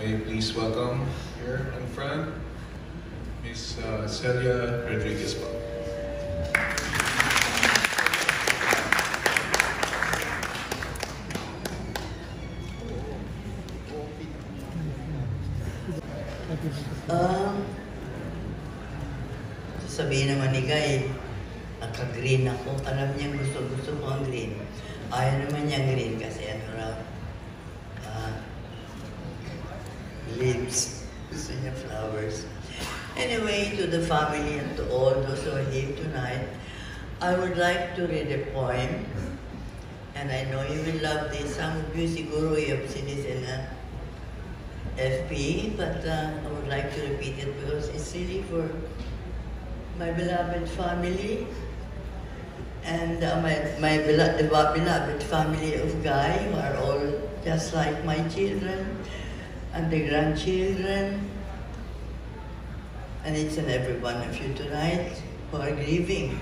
May you please welcome here in front, Miss Celia Rodriguez. Sabihin naman ni Guy, nagka-green ako. Alam niya gusto ko ang green. Ayaw naman niya green kasi ano raw, leaves. Gusto niya flowers. Anyway, to the family and to all those who are here tonight, I would like to read a poem. And I know you will love this. Some of you siguro you have seen this in FP, but I would like to repeat it because it's really for my beloved family and my beloved family of Guy, who are all just like my children and the grandchildren, and each and every one of you tonight who are grieving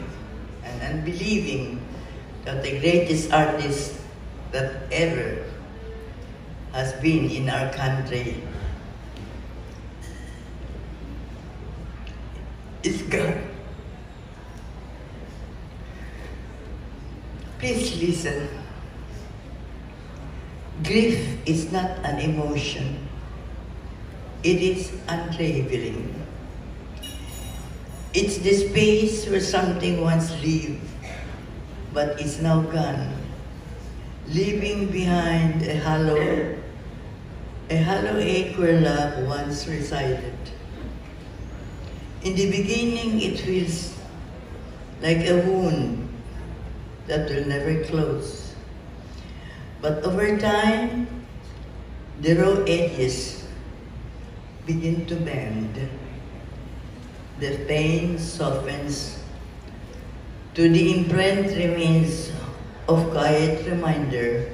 and unbelieving that the greatest artist that ever has been in our country is gone. Please listen. Grief is not an emotion. It is unraveling. It's the space where something once lived, but is now gone, leaving behind a hollow ache where love once resided. In the beginning, it feels like a wound that will never close. But over time, the raw edges begin to bend. The pain softens to the imprint remains of quiet reminder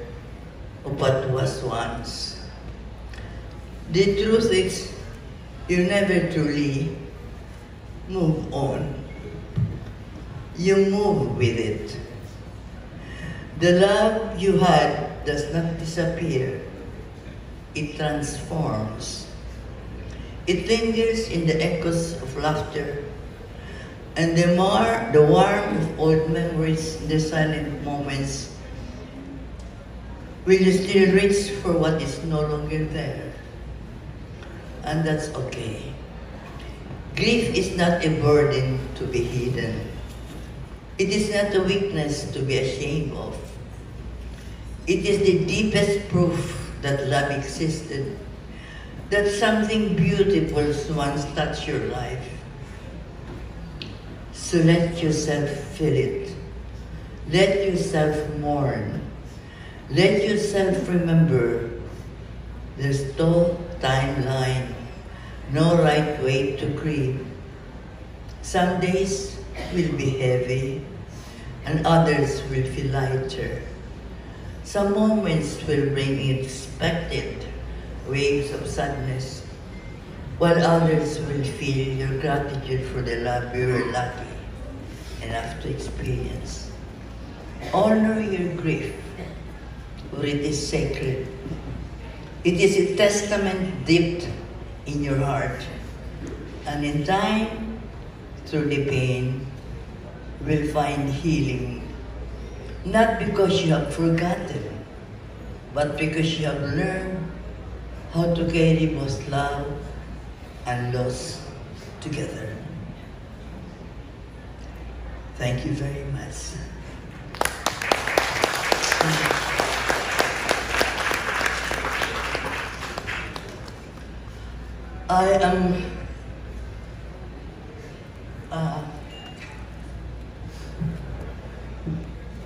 of what was once. The truth is, you never truly move on. You move with it. The love you had does not disappear. It transforms. It lingers in the echoes of laughter and the warmth of old memories, the silent moments. Will you still reach for what is no longer there? And that's okay. Grief is not a burden to be hidden. It is not a weakness to be ashamed of. It is the deepest proof that love existed, that something beautiful once touched your life. So let yourself feel it. Let yourself mourn. Let yourself remember there's no timeline, no right way to grieve. Some days will be heavy and others will feel lighter. Some moments will bring unexpected waves of sadness, while others will feel your gratitude for the love you were lucky enough to experience. Honor your grief, for it is sacred. It is a testament dipped in your heart, and in time, through the pain, will find healing. Not because you have forgotten, but because you have learned how to carry both love and loss together. Thank you very much. I am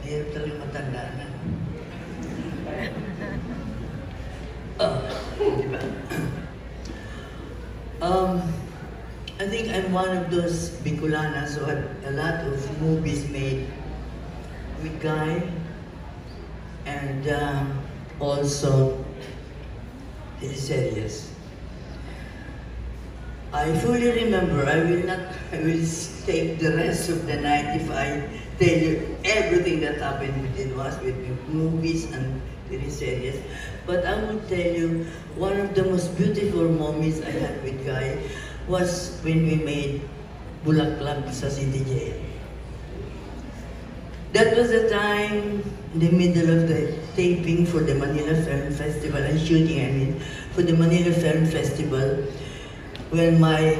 hirap talaga matanda na. Diba? I think I'm one of those Bicolanas who had a lot of movies made with Guy and also teleseries. I fully remember, I will take the rest of the night if I tell you everything that happened between us with movies and teleseries. But I would tell you, one of the most beautiful moments I had with Guy was when we made Bulaklak sa City Jail. That was the time, in the middle of the taping for the Manila Film Festival, and shooting, I mean, for the Manila Film Festival, when my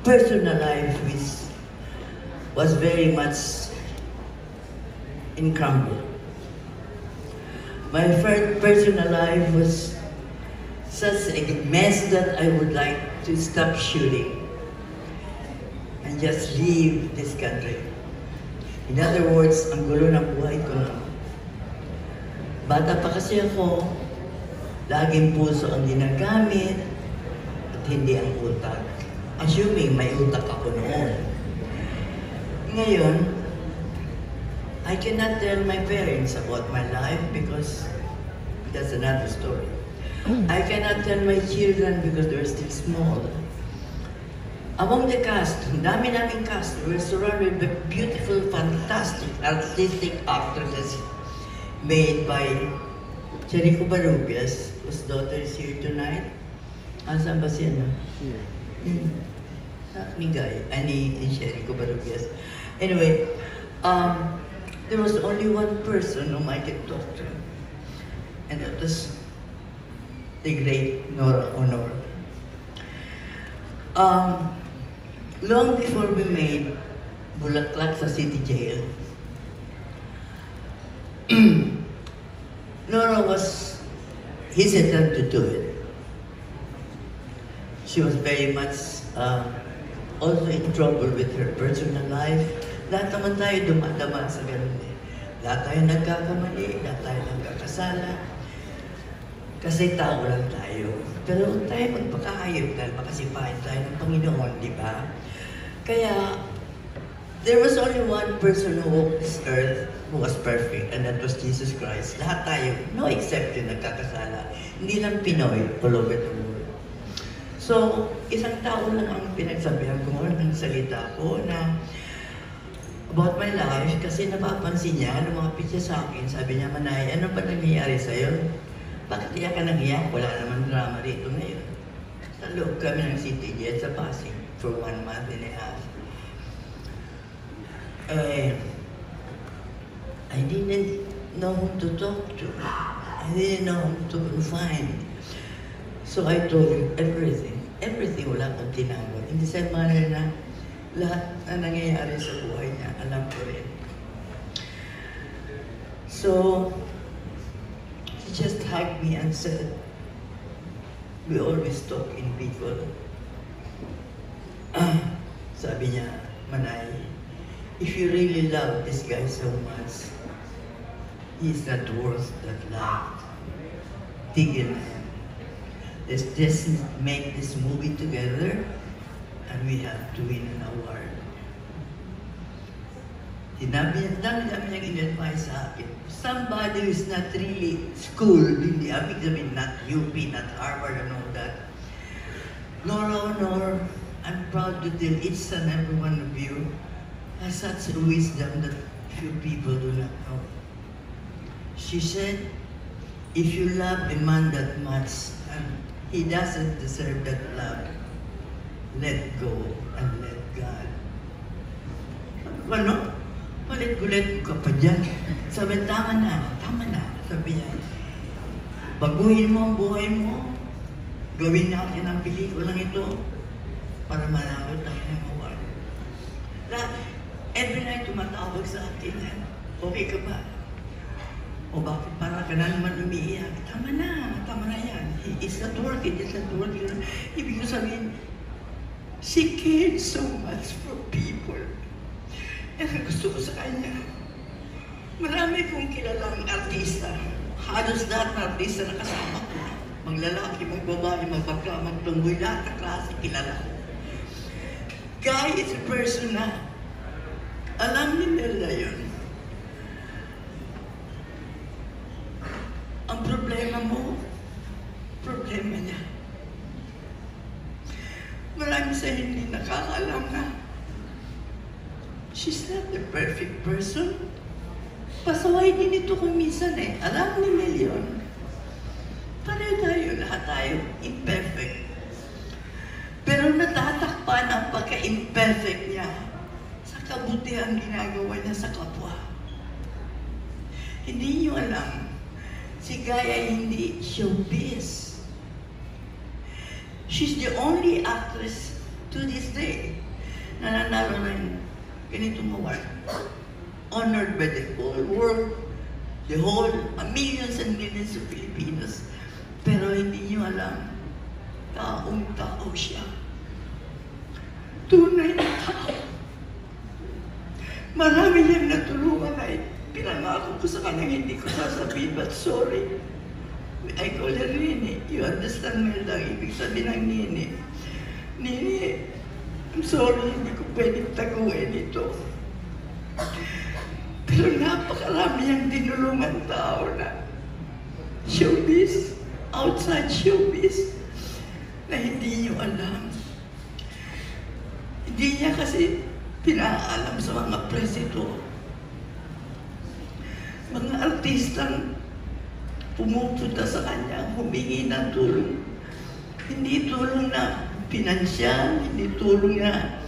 personal life was very much in crumble. My first personal life was such a mess that I would like to stop shooting and just leave this country. In other words, ang gulo ng buhay ko na. Bata pa kasi ako, laging puso ang ginagamit at hindi ang utak. Assuming may utak ako noon. Ngayon, I cannot tell my parents about my life because that's another story. I cannot tell my children because they're still small. Among the cast, dami naming cast, we're surrounded by beautiful, fantastic, artistic actresses made by Cherico Barubias, whose daughter is here tonight. Asan ba siya, no? Ni Guy, ni Cherico Barubias. Anyway, there was only one person whom I could talk to, and that was the great Nora Honor. Long before we made Bulaklak sa City Jail, Nora was hesitant to do it. She was very much also in trouble with her personal life. Lahat naman tayo dumadama sa ganun eh. Lahat tayo nagkakamali, lahat tayo nagkakasala. Kasi tao lang tayo. Pero huwag tayo magpakahayop dahil makasipahin tayo ng Panginoon, di ba? Kaya, there was only one person who walked this earth who was perfect, and that was Jesus Christ. Lahat tayo, no exception, nagkakasala. Hindi lang Pinoy, all over the world. So, isang tao lang ang pinagsabihan ko, ng salita ko na about my life, kasi napapansin niya, lumapit siya sa akin, sabi niya, Manay, ano ba nangyayari sa'yo? Bakit iyak ka nang iyak? Wala naman drama rito ngayon. Sa loob kami ng City Jet sa Pasig for 1 month and a half. I didn't know whom to talk to. I didn't know whom to confide. So I told him everything. Everything, wala akong tinawag. In the same manner na lahat na nangyayari sa buhay niya, alam ko rin. So, he just hugged me and said, we always talk in Bicol. Sabi niya, Manay, if you really love this guy so much, he's not worth that love. Tigil na yan. Let's just make this movie together and we have to win an award. Dami niyang in-advise sa akin. Somebody who is not really schooled, hindi abig sabihin, not UP, not Harvard, and all that. Nora Honor, I'm proud to tell each and every one of you has such a wisdom that few people do not know. She said, if you love a man that much and he doesn't deserve that love, let go and let God. Ano? Palit-gulit ka pa dyan. Sabi, tama na. Sabi niya, baguhin mo ang buhay mo. Gawin natin ang pelikulang ito para manalo tayo ng award. Every night tumatawag sa akin, okay ka ba? O bakit para ka na naman umiiyak? Tama na yan. It's not working. Ibig ko sabihin, she cared so much for people. Yan ang gusto ko sa kanya. Marami kong kilalang artista. Halos lahat ng artista na kasama ko. Maglalaki, magbabae, magbaka, magtunggoy, lahat ng klase kilala ko. Guy is a person na alam ni Nella yun. Ang problema mo, problema niya. Marami sa hindi nakakaalam na she's not the perfect person. Pasaway din ito kung minsan eh. Alam ni Mel yun. tayo, imperfect. Pero natatakpan ang pagka-imperfect niya sa kabutihan ginagawa niya sa kapwa. Hindi niyo alam, si Guy ay hindi showbiz. She's the only actress to this day na nanalo ng ganitong award. Honored by the whole world, millions and millions of Filipinos. Pero hindi niyo alam, taong-tao siya. Tunay na tao. Marami niyang natulungan ay pinangako ko sa kanya, hindi ko sasabihin, but sorry. I call her Nini. You understand me lang, ibig sabihin ng Nini. Nini, I'm sorry, hindi ko pwedeng taguin ito. Pero napakarami ang tinulungan tao na showbiz, outside showbiz, na hindi niyo alam. Hindi niya kasi pinaalam sa mga presito. Mga artistang pumupunta sa kanya, humingi ng tulong. Hindi tulong na pinansyal, hindi tulong na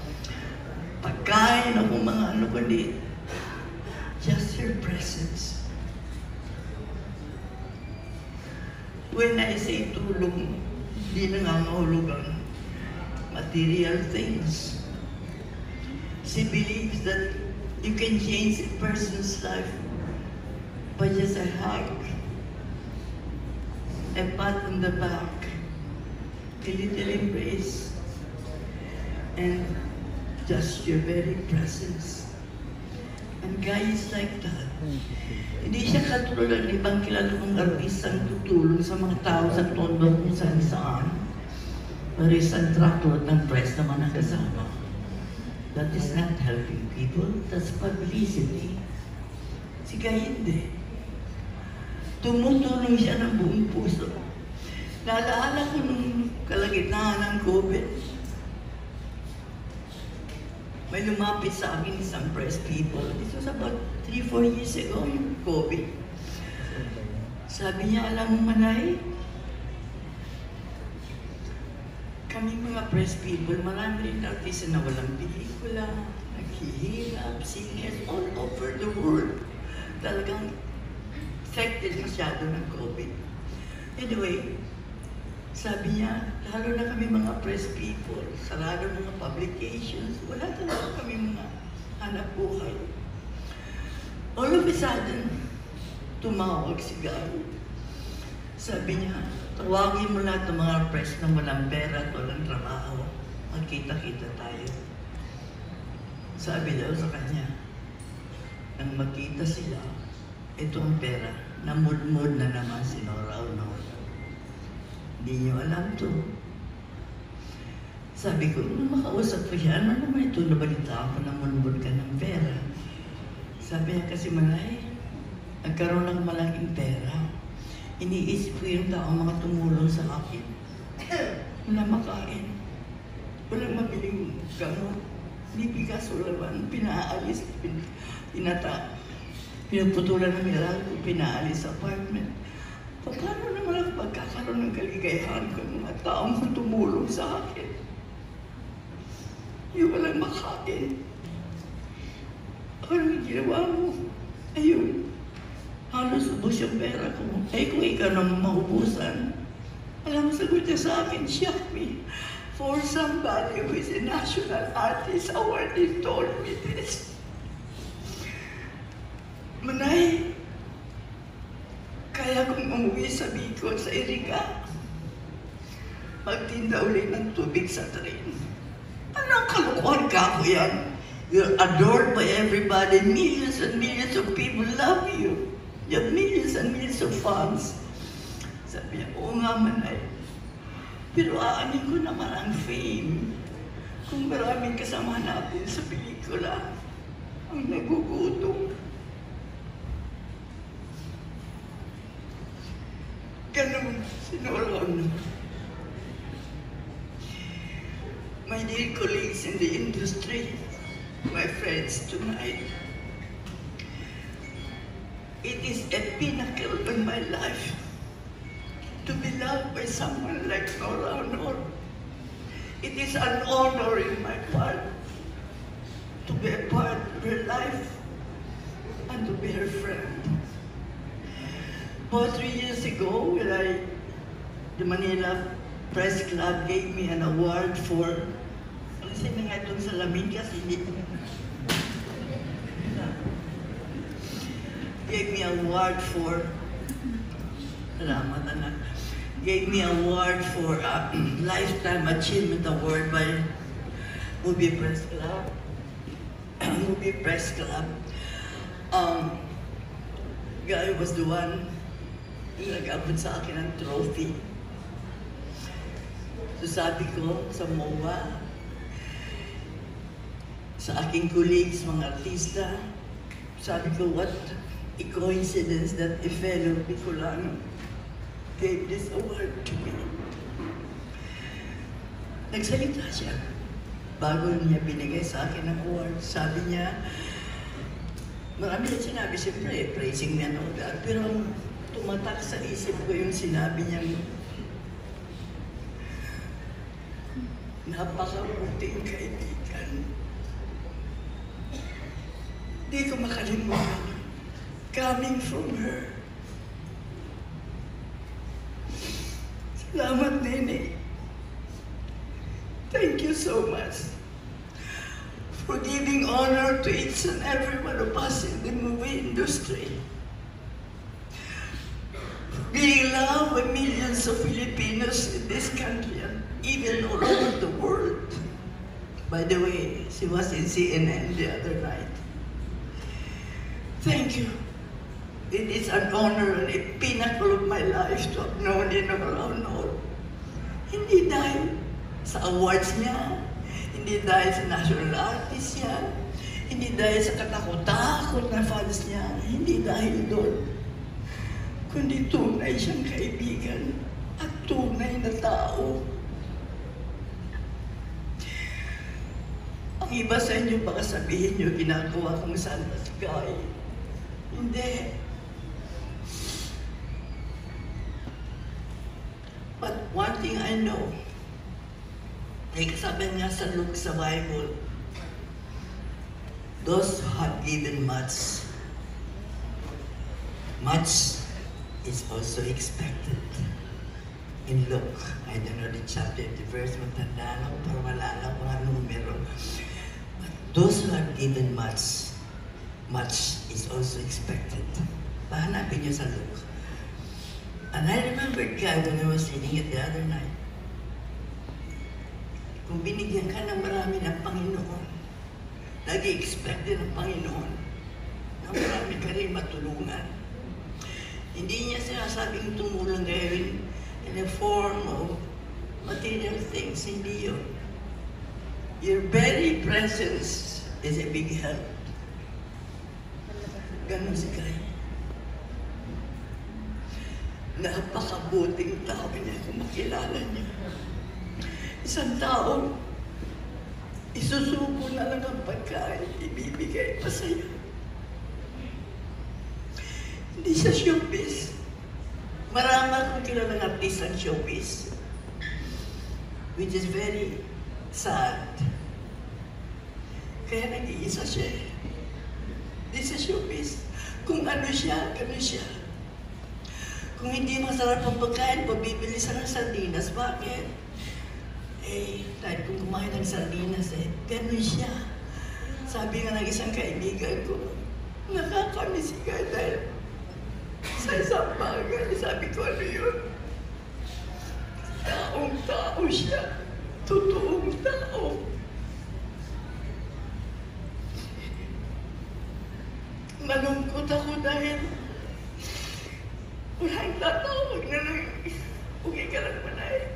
pagkain o kung mga ano, kundi just your presence. When I say tulong, hindi nangangahulugan material things. She believes that you can change a person's life by just a hug, a pat on the back, a little embrace, and just your very presence. And Guy is like that. Hindi siya katulad ng ibang kilala kong artistang tutulong sa mga tao sa tondo kung saan-saan. Pero isang trackload ng press naman ang kasama. That is not helping people, that's publicity. Si Guy hindi. Tumutulong siya ng buong puso. Naalala ko nung kalagitnaan ng COVID, may lumapit sa akin isang press people. This was about 3-4 years ago, yung COVID. Sabi niya, alam mo, Manay, kami mga press people, marami rin artista na walang pelikula, naghihirap, singers all over the world. Talagang affected masyado ng COVID. Anyway, sabi niya, lalo na kami mga press people, sarado mga publications, wala talaga kami mga hanap buhay. All of a sudden, tumawag si Guy. Sabi niya, tawagin mo lahat ng mga press na walang pera at walang trabaho. Magkita-kita tayo. Sabi daw sa kanya, nang magkita sila, ito ang pera, namudmud na naman si Nora Honor. Hindi niyo alam to. Sabi ko, nung makausap ko siya, ano naman ito, nabalita ako na mulmul ka ng pera. Sabi niya kasi, Manay, nagkaroon ng malaking pera. Iniisip ko yung taong mga tumulong sa akin. Wala makain. Walang mabiling gamot. Bibigas o laban, pinaalis, pinuputulan ng milang ko, pinaalis sa apartment. Paano naman ang pagkakaroon ng kaligayahan ko ng mga taong tumulong sa akin? Yung walang makain. Ano yung ginawa mo? Ayun. Halos ubos yung pera ko. Eh kung ikaw naman maubusan, alam mo, sagot niya sa akin, shock me. For somebody who is a national artist award, he told me this. Manay, kaya kong umuwi sa Bicol, sa Iriga, magtinda ulit ng tubig sa train. Anong kalukuhan ka ko yan? You're adored by everybody. Millions and millions of people love you. You have millions and millions of fans. Sabi niya, oo nga, Manay. Pero aanin ko naman ang fame kung maraming kasama natin sa pelikula ang nagugutom. Ganun, sinulong. My dear colleagues in the industry, my friends tonight, it is a pinnacle in my life to be loved by someone like Nora Honor. It is an honor in my heart to be a part of her life and to be her friend. About 3 years ago, the Manila Press Club gave me an award for, kasi na nga itong salamin kasi hindi, gave me an award for, salamat anak, gave me an award for a Lifetime Achievement Award by Movie Press Club. Movie Press Club. Guy was the one yung nag-abot sa akin ng trophy. So sabi ko sa MOA, sa aking colleagues, mga artista, sabi ko, what a coincidence that a fellow Bicolano gave this award to me. Nagsalita siya. Bago niya binigay sa akin ang award, sabi niya, marami niya sinabi, siyempre, praising me and all that, pero tumatak sa isip ko yung sinabi niya, napakabuting kaibigan. Di ko makalimutan. Coming from her. Salamat, Nene. Thank you so much for giving honor to each and every one of us in the movie industry. Being loved by millions of Filipinos in this country and even all over the world. By the way, she was in CNN the other night. Thank you. It is an honor and a pinnacle of my life to have known you around all. Hindi dahil sa awards niya, hindi dahil sa national artist niya, hindi dahil sa katakot-takot na fans niya, hindi dahil doon. Kundi tunay siyang kaibigan at tunay na tao. Ang iba sa inyo baka sabihin niyo, ginagawa kong salvas guy. Hindi. But one thing I know, like sabi nga sa Luke sa Bible, those who have given much, much is also expected. In Luke, I don't know the chapter, the verse, matanda lang, pero malala ko ang numero. But those who have given much, much is also expected. Pahanapin niyo sa Luke. And I remember God when I was reading it the other night. Kung binigyan ka ng marami ng Panginoon, nag-i-expect din ng Panginoon na marami ka rin matulungan. Hindi niya sinasabing tumulong ngayon in a form of material things, hindi yun. Your very presence is a big help. Ganon si Kay. Napakabuting tao niya kung makilala niya. Isang tao, isusuko na lang ang pagkain, ibibigay pa sa'yo. Hindi siya showbiz. Marami akong kilalang artist ang showbiz, which is very sad. Kaya nag-iisa siya. Hindi siya showbiz. Kung ano siya, gano'n siya. Kung hindi masarap ang pagkain, pabibili siya ng sardinas. Bakit? Dahil kung kumain ng sardinas, gano'n siya. Sabi nga ng isang kaibigan ko, nakakamiss ka dahil sa isang bagay. Sabi ko, ano yun? Taong-tao siya. Totoong tao. Malungkot ako dahil walang tatawag na lang. Okay ka lang manay.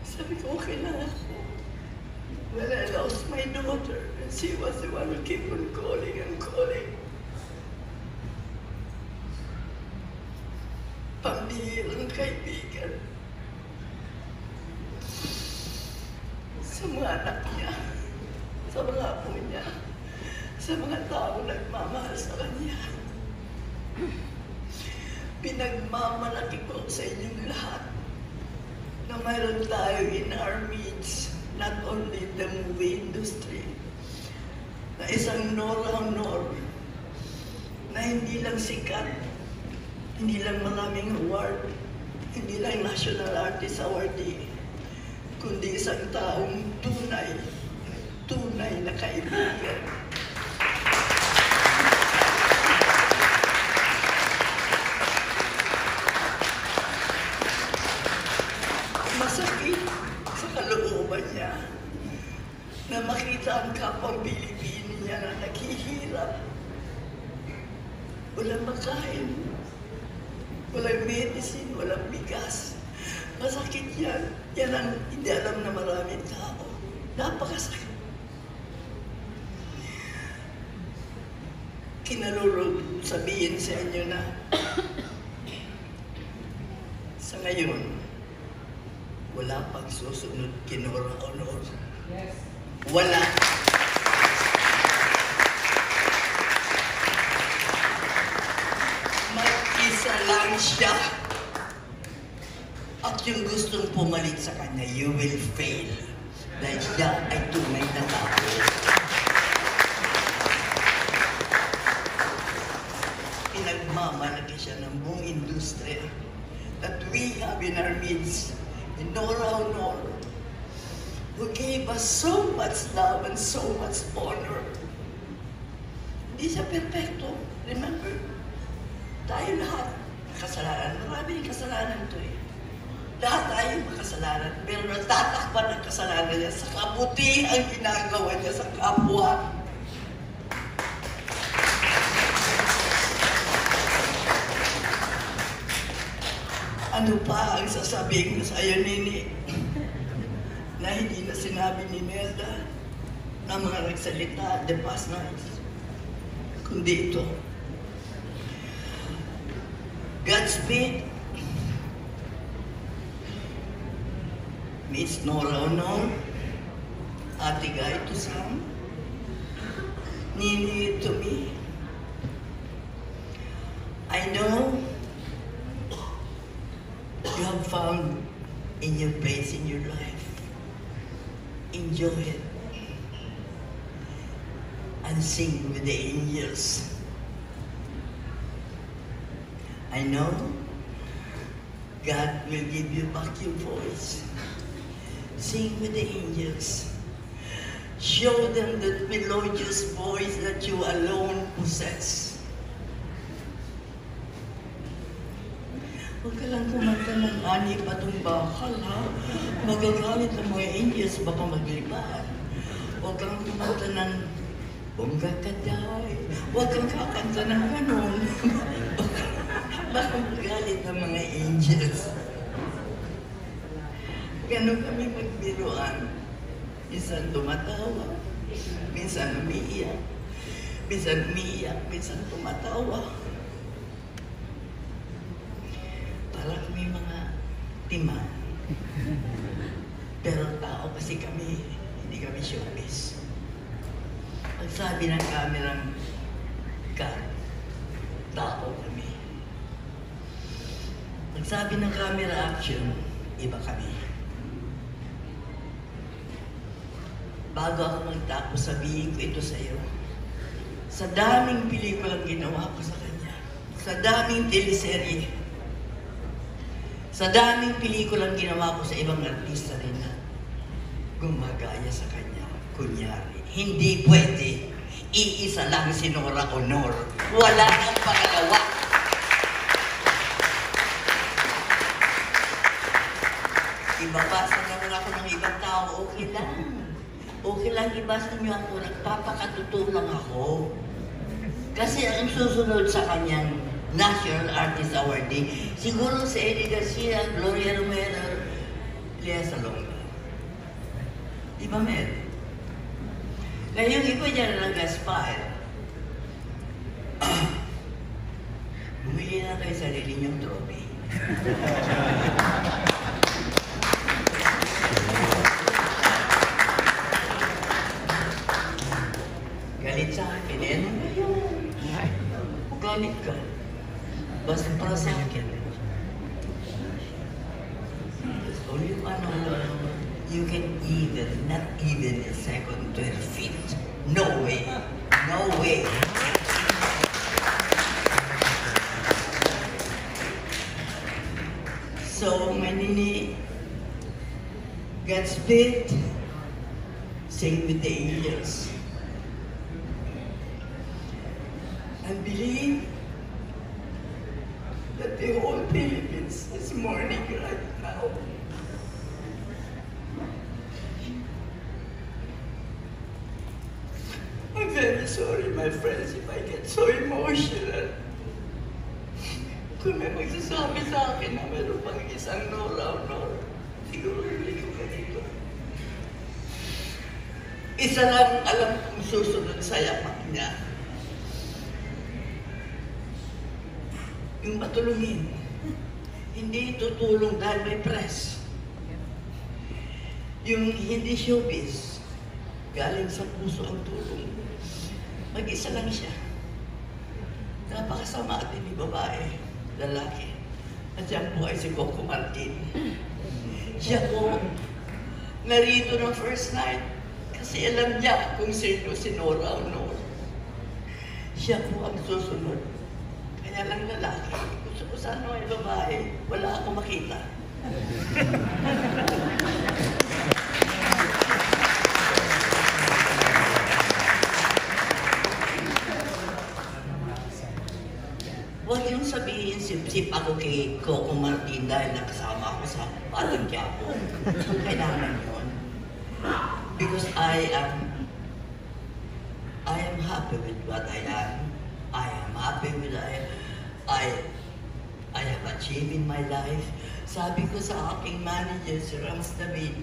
Sabi ko, okay lang ako. Well, I lost my daughter and she was the one who kept on calling and calling. Pambihirang kaibigan. Sa mga anak niya, sa mga apo niya, sa mga tao nagmamahal sa kanya. Pinagmamalaki ko sa inyong lahat na mayroon tayo in our midst, not only the movie industry, na isang Nora Honor na hindi lang sikat, hindi lang maraming award, hindi lang National Artist Awardee, kundi isang taong tunay na kaibigan. Masakit sa kalooban niya na makita ang kapang Pilipino niya na naghihirap. Walang makain, walang medicine, walang bigas. Masakit yan. Yan ang hindi alam na maraming tao. Napakasakit. Kinalulog sabihin sa inyo na sa ngayon, wala pang susunod kay Nora Honor. Yes. Wala. Mag-isa lang siya. At yung gustong pumalit sa kanya, you will fail. Dahil siya ay tunay na tao. Pinagmamalaki siya ng buong industriya that we have in our midst. And Nora Honor, who gave us so much love and so much honor. Hindi siya perfecto. Remember, tayo lahat kasalanan. Maraming kasalanan to eh. Lahat tayo makasalanan. Pero natatakpan ang kasalanan niya sa kabuti ang ginagawa niya sa kapwa. Ano pa ang sasabihin ko sa iyo, Nini, na hindi na sinabi ni Melda na mga nagsalita the past nights, kundi ito. Godspeed, Miss Nora Honor, Ate Guy to some, Nini to me. I know you have found in your place in your life. Enjoy it and sing with the angels. I know God will give you back your voice. Sing with the angels. Show them that melodious voice that you alone possess. Huwag ka lang kumanta ng ani patong bakal, ha? Magagalit ang mga angels, baka maglipad. Huwag kang kumanta ng bongga kaday. Huwag kang kakanta ng ganon. Baka magalit ang mga angels. Ganon kami magbiruan. Minsan tumatawa, minsan umiiyak, minsan tumatawa. Parang may mga timan. Pero tao kasi kami, hindi kami showbiz. Pag sabi ng kamerang God, tao kami. Pag sabi ng camera action, iba kami. Bago ako magtapos, sabihin ko ito sa iyo. Sa daming pelikulang ginawa ko sa kanya, sa daming teleserye, sa daming pelikulang ginawa ko sa ibang artista rin na gumagaya sa kanya, kunyari. Hindi pwede. Iisa lang si Nora Honor. Wala nang pangalawa. Ibabasa naman ako ng ibang tao, okay lang. Okay lang, ibasa niyo ako. Nagpapakatotoo lang ako. Kasi ang susunod sa kanyang National Artist Awardee, siguro si Eddie Garcia, Gloria Romero, Lea Salonga. Di ba, Mel? Kaya yung iba dyan ng Gaspar, bumili na kayo sarili niyong trophy. Galit sa akin, eh, ano ba yun? Galit ka. Basta para sa akin. So you can even, not even a second, 12 feet. No way. No way. So my nini gets bit, same with the angels. I believe that the whole Philippines is mourning right now. I'm very sorry, my friends, if I get so emotional. Kung may magsasabi sa akin na meron pang isang Nora, siguro hindi ko ganito. Isa lang alam kong susunod sa yapak niya. Yung matulungin. Hindi tutulong dahil may press. Yung hindi showbiz, galing sa puso ang tulong. Mag-isa lang siya. Napakasama din ni babae, lalaki. At siya po ay si Coco Martin. Siya po narito ng first night kasi alam niya kung sino si Nora Honor. Siya po ang susunod. Kaya lang lalaki. Gusto ko sana ay babae. Wala akong makita. Huwag yung sabihin, sip-sip ako kay Coco Martin dahil nakasama ako sa Batang Quiapo. Kailangan yun. Because I am happy with what I am. I am happy with I have achieved in my life. Sabi ko sa aking manager, si Rams David,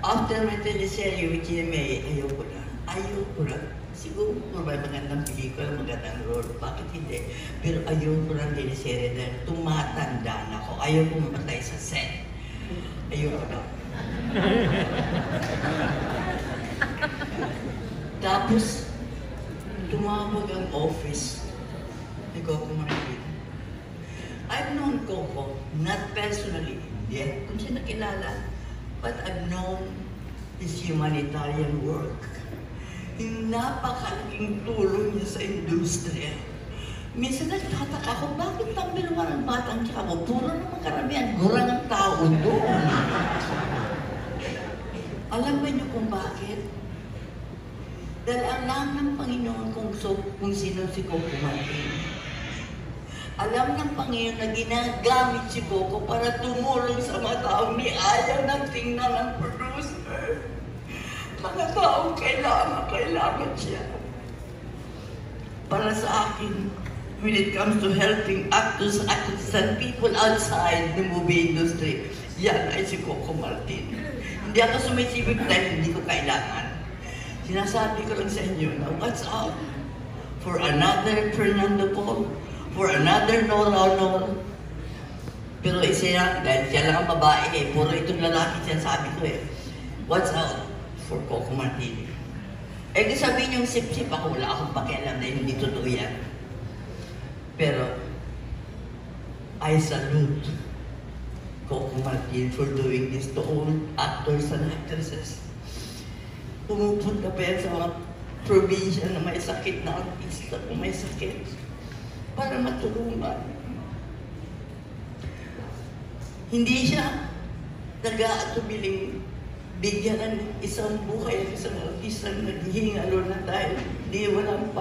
after my teleserye with GMA, ayoko na. Siguro may magandang pelikula, magandang role. Bakit hindi? Pero ayoko na teleserye dahil tumatanda na ako. Ayoko mamatay sa set. Ayoko na. Tapos, tumawag ang office ni Coco Martin. I've known Coco, not personally, yet, kung siya nakilala, but I've known his humanitarian work. Yung napakalaking tulong niya sa industriya. Minsan nagtataka ko, bakit number one ang Batang Quiapo? Puro naman karamihan, gurang ang tao doon. Alam ba niyo kung bakit? Dahil alam ng Panginoon kung sino si Coco Martin. Alam ng Panginoon na ginagamit si Coco para tumulong sa mga taong may ayaw ng tingnan ng producer. Mga taong kailangan siya. Para sa akin, when it comes to helping actors and people outside the movie industry, yan ay si Coco Martin. Hindi ako sumisipit dahil hindi ko kailangan. Sinasabi ko lang sa inyo na what's up for another Fernando Paul, for another Nora Honor. Pero isa dahil siya lang ang babae puro itong lalaki sinasabi ko what's up for Coco Martin. Di sabihin yung sip-sip ako, wala akong pakialam na hindi totoo yan. Pero, I salute Coco Martin for doing this to all actors and actresses. Pumupunta pa yan sa mga probinsya na may sakit na artista kung may sakit para matulungan. Hindi siya nag-aatubiling bigyan ng isang buhay ng isang artista na naghihingalo na dahil di walang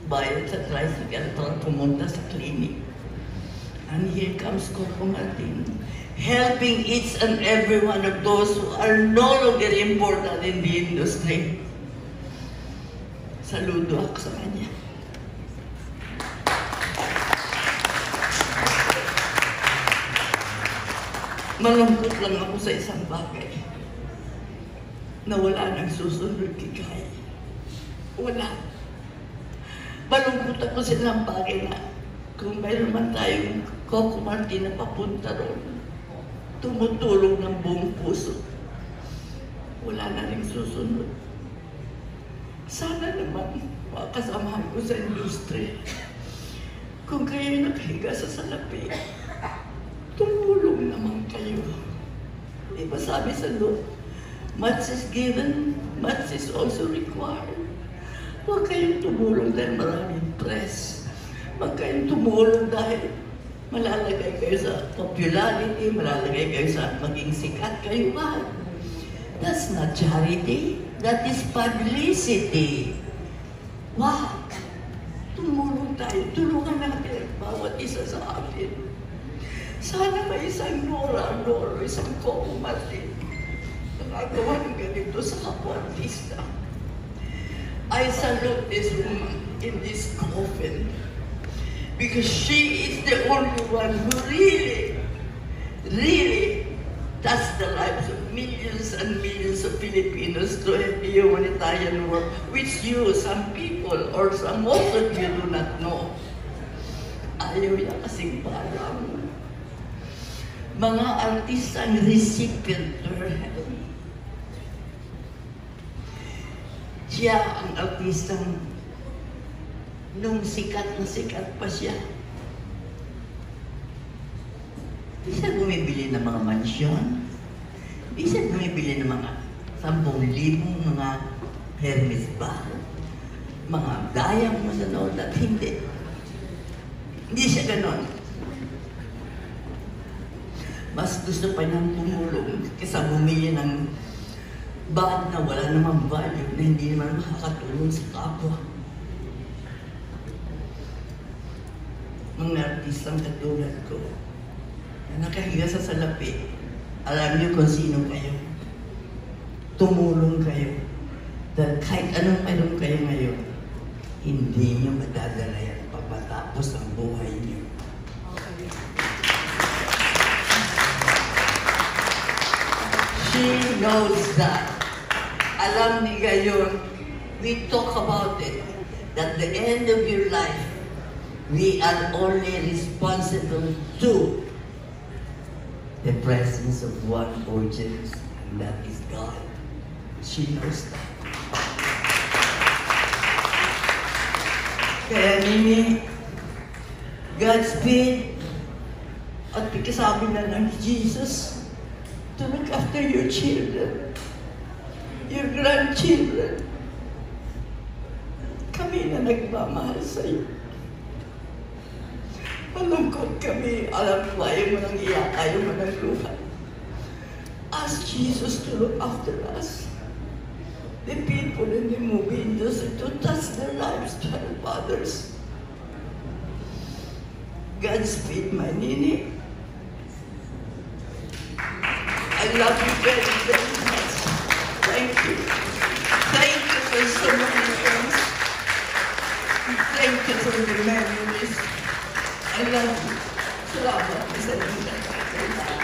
bayad sa tricycle para pumunta sa clinic. And here comes Coco Martin, helping each and every one of those who are no longer important in the industry. Saludo ako sa kanya. Malungkot lang ako sa isang bagay na wala nang susunod kay Kai. Wala. Malungkot ako sa isang bagay na kung mayroon man tayong Coco Martin na papunta ron, tumutulong ng buong puso. Wala na rin susunod. Sana naman mga kasamahan ko sa industriya, kung kayo nakahiga sa salapi, tumulong na. naman kayo. Diba sabi sa Lord, much is given, much is also required. Huwag kayong tumulong dahil maraming press. Huwag kayong tumulong dahil malalagay kayo sa popularity, malalagay kayo sa maging sikat kayo ba? That's not charity. That is publicity. Wag! Tumulong tayo. Tulungan natin bawat isa sa atin. Sana may isang Nora, isang Coco Martin nakagawa ng ganito sa kapwa-artista. I salute this woman in this coffin because she is the only one who really touched the lives of millions and millions of Filipinos to a humanitarian work, which you, some people, or some most of you do not know. Ayaw niya kasing parang mga artistang recipient to her help. Siya ang artistang nung sikat na sikat pa siya. Di siya bumibili ng mga mansyon. Di siya bumibili ng mga 10,000 mga Hermes bar. Mga diamonds and all that. Hindi. Hindi siya ganon. Mas gusto pa niyang tumulong kaysa bumili ng bag na wala namang value na hindi naman makakatulong sa kapwa. Mga artistang katulad ko, na nakahiga sa salapi, alam niyo kung sino kayo. Tumulong kayo. Dahil kahit anong mayroon kayo ngayon, hindi niyo madadala yan pagkatapos ang buhay niyo. She knows that. Alam ni gayon, we talk about it, that the end of your life, we are only responsible to the presence of one urgent, and that is God. She knows that. Kaya Mimi, Godspeed, at pagkasabi na ng Jesus, to look after your children, your grandchildren. Kami na nagmamahal sa iyo. Malungkot kami, alam ko, ayaw mo nang iyak, ayaw mo nang luha. Ask Jesus to look after us. The people in the movie industry to touch their lives, to help others. Godspeed, my Nini. I love you very, very much. Thank you. Thank you for so many things. Thank you for the memories. I love you. Salamat sa inyo.